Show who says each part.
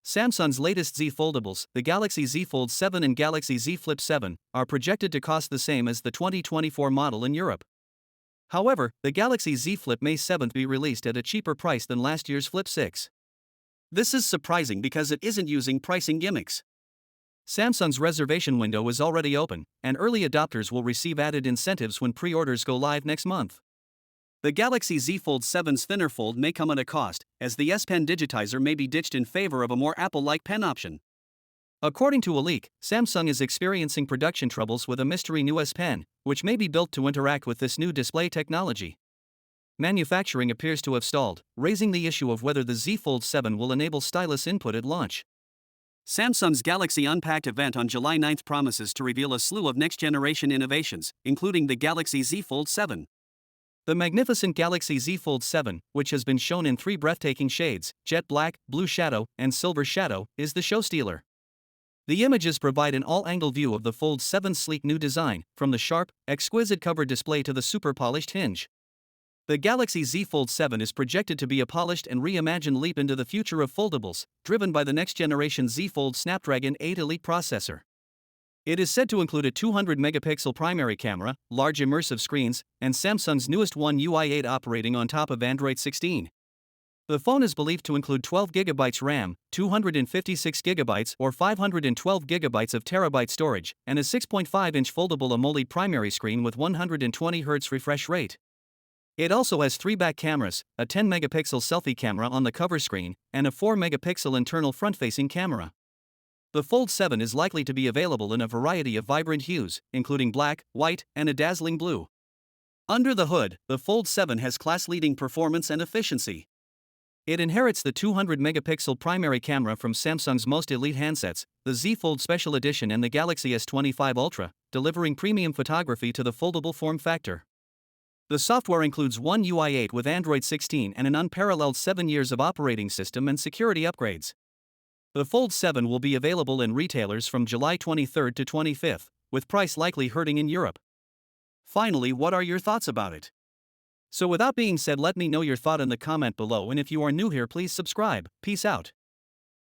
Speaker 1: Samsung's latest Z Foldables, the Galaxy Z Fold 7 and Galaxy Z Flip 7, are projected to cost the same as the 2024 model in Europe. However, the Galaxy Z Flip May 7 be released at a cheaper price than last year's Flip 6. This is surprising because it isn't using pricing gimmicks. Samsung's reservation window is already open, and early adopters will receive added incentives when pre-orders go live next month. The Galaxy Z Fold 7's thinner fold may come at a cost, as the S Pen digitizer may be ditched in favor of a more Apple-like pen option. According to a leak, Samsung is experiencing production troubles with a mystery new S Pen, which may be built to interact with this new display technology. Manufacturing appears to have stalled, raising the issue of whether the Z Fold 7 will enable stylus input at launch. Samsung's Galaxy Unpacked event on July 9 promises to reveal a slew of next-generation innovations, including the Galaxy Z Fold 7. The magnificent Galaxy Z Fold 7, which has been shown in 3 breathtaking shades, jet black, blue shadow, and silver shadow, is the showstealer. The images provide an all-angle view of the Fold 7's sleek new design, from the sharp, exquisite cover display to the super-polished hinge. The Galaxy Z Fold 7 is projected to be a polished and reimagined leap into the future of foldables, driven by the next-generation Z Fold Snapdragon 8 Elite processor. It is said to include a 200-megapixel primary camera, large immersive screens, and Samsung's newest One UI 8 operating on top of Android 16. The phone is believed to include 12GB RAM, 256GB or 512GB of terabyte storage, and a 6.5-inch foldable AMOLED primary screen with 120Hz refresh rate. It also has 3 back cameras, a 10-megapixel selfie camera on the cover screen, and a 4-megapixel internal front-facing camera. The Fold 7 is likely to be available in a variety of vibrant hues, including black, white, and a dazzling blue. Under the hood, the Fold 7 has class-leading performance and efficiency. It inherits the 200-megapixel primary camera from Samsung's most elite handsets, the Z Fold Special Edition and the Galaxy S25 Ultra, delivering premium photography to the foldable form factor. The software includes One UI 8 with Android 16 and an unparalleled 7 years of operating system and security upgrades. The Fold 7 will be available in retailers from July 23 to 25, with price likely hurting in Europe. Finally, what are your thoughts about it? So without being said, let me know your thought in the comment below, and if you are new here, please subscribe. Peace out.